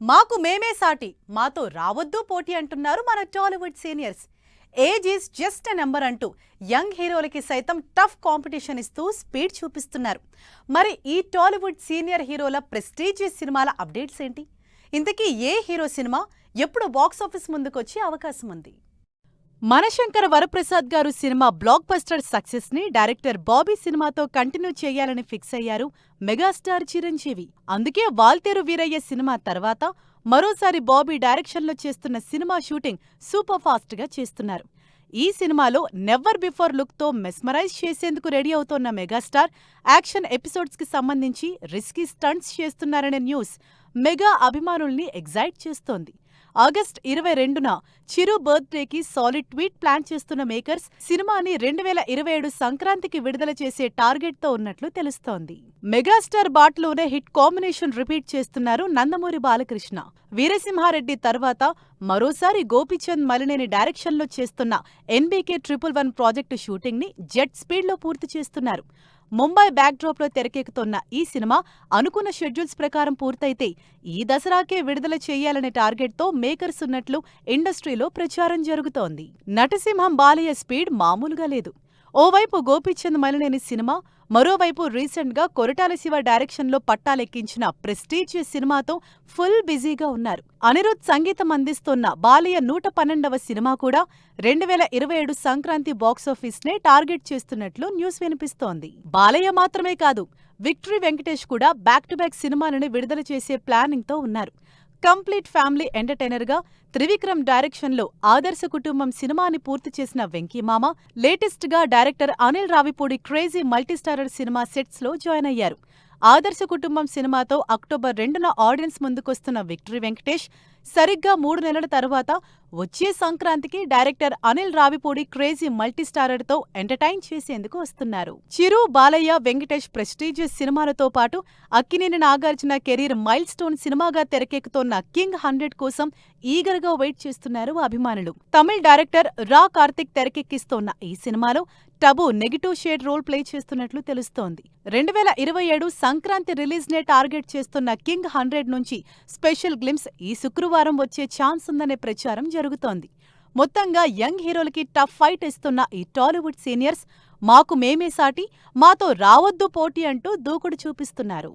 మాకు మేమే సాటి మాతో రావద్దు పోటీ అంటున్నారు మన Tollywood seniors. Age is just a number అంటూ యంగ్ హీరోలకి సైతం టఫ్ కాంపిటీషన్ ఇస్తూ స్పీడ్ చూపిస్తున్నారు. మరి ఈ టాలీవుడ్ సీనియర్ హీరోల ప్రెస్టీజియస్ సినిమాల అప్డేట్స్ ఏంటి? ఇంతకీ ఏ హీరో సినిమా ఎప్పుడు బాక్సాఫీస్ ముందుకొచ్చే అవకాశం ఉంది? మనశంకర వరప్రసాద్ గారు సినిమా బ్లాక్ బస్టర్ సక్సెస్ ని డైరెక్టర్ బాబీ సినిమాతో కంటిన్యూ చేయాలని ఫిక్స్ అయ్యారు మెగాస్టార్ చిరంజీవి. అందుకే వాల్తేరు వీరయ్య సినిమా తర్వాత మరోసారి బాబీ డైరెక్షన్లో చేస్తున్న సినిమా షూటింగ్ సూపర్ ఫాస్ట్ గా చేస్తున్నారు. ఈ సినిమాలో నెవర్ బిఫోర్ లుక్ తో మెస్మరైజ్ చేసేందుకు రెడీ అవుతోన్న మెగాస్టార్ యాక్షన్ ఎపిసోడ్స్ కి సంబంధించి రిస్కీ స్టంట్స్ చేస్తున్నారనే న్యూస్ మెగా అభిమానుల్ని ఎగ్జైట్ చేస్తోంది. ఆగస్టు 22న చిరు బర్త్డేకి సాలిడ్ ట్వీట్ ప్లాన్ చేస్తున్న మేకర్స్ సినిమాని 2027 సంక్రాంతికి విడుదల చేసే టార్గెట్తో ఉన్నట్లు తెలుస్తోంది. మెగాస్టార్ బాటలోనే హిట్ కాంబినేషన్ రిపీట్ చేస్తున్నారు నందమూరి బాలకృష్ణ. వీరసింహారెడ్డి తర్వాత మరోసారి గోపీచంద్ మలినేని డైరెక్షన్లో చేస్తున్న NBK 111 ప్రాజెక్టు షూటింగ్ ని జెట్ స్పీడ్లో పూర్తి చేస్తున్నారు. ముంబై బ్యాక్డ్రాప్లో తెరకెక్కుతున్న ఈ సినిమా అనుకున్న షెడ్యూల్స్ ప్రకారం పూర్తయితే ఈ దసరాకే విడుదల చేయాలనే టార్గెట్తో మేకర్స్ ఉన్నట్లు ఇండస్ట్రీలో ప్రచారం జరుగుతోంది. నటసింహం బాలయ్య స్పీడ్ మామూలుగా లేదు. ఓవైపు గోపీచంద్ మలినేని సినిమా, మరోవైపు రీసెంట్గా కొరటాల శివ డైరెక్షన్లో పట్టాలెక్కించిన ప్రెస్టీజియస్ సినిమాతో ఫుల్ బిజీగా ఉన్నారు. అనిరుద్ సంగీతం అందిస్తున్న బాలయ్య 112వ సినిమా కూడా 2027 సంక్రాంతి బాక్సాఫీస్ నే టార్గెట్ చేస్తున్నట్లు న్యూస్ వినిపిస్తోంది. బాలయ్య మాత్రమే కాదు, విక్టరీ వెంకటేష్ కూడా బ్యాక్ టు బ్యాక్ సినిమాలను విడుదల చేసే ప్లానింగ్ తో ఉన్నారు. కంప్లీట్ ఫ్యామిలీ ఎంటర్టైనర్ గా త్రివిక్రమ్ డైరెక్షన్లో ఆదర్శ కుటుంబం సినిమాని పూర్తి చేసిన వెంకీమామ లేటెస్ట్ గా director Anil Ravipudi crazy multistarrer cinema sets లో జాయిన్ అయ్యారు. ఆదర్శ కుటుంబం సినిమాతో అక్టోబర్ 2న ఆడియన్స్ ముందుకొస్తున్న విక్టరీ వెంకటేష్ సరిగ్గా 3 నెలల తర్వాత వచ్చే సంక్రాంతికి director Anil Ravipudi crazy multistarrer తో ఎంటర్టైన్ చేసేందుకు వస్తున్నారు. చిరు, బాలయ్య, వెంకటేష్ ప్రెస్టీజియస్ సినిమాలతో పాటు Akkineni Nagarjuna career mile stone సినిమాగా తెరకెక్కుతోన్న కింగ్ 100 కోసం ఈగర్ గా వెయిట్ చేస్తున్నారు అభిమానులు. తమిళ్ డైరెక్టర్ రా కార్తిక్ తెరకెక్కిస్తోన్న ఈ సినిమాలో Tabu negative shade role play చేస్తున్నట్లు తెలుస్తోంది. 2027 సంక్రాంతి రిలీజ్ నే టార్గెట్ చేస్తున్న కింగ్ 100 నుంచి స్పెషల్ గ్లిమ్స్ ఈ శుక్రవారం వచ్చే ఛాన్స్ ఉందనే ప్రచారం జరుగుతోంది. మొత్తంగా యంగ్ హీరోలకి టఫ్ ఫైట్ ఇస్తున్న ఈ టాలీవుడ్ సీనియర్స్ మాకు మేమే సాటి మాతో రావద్దు పోటీ అంటూ దూకుడు చూపిస్తున్నారు.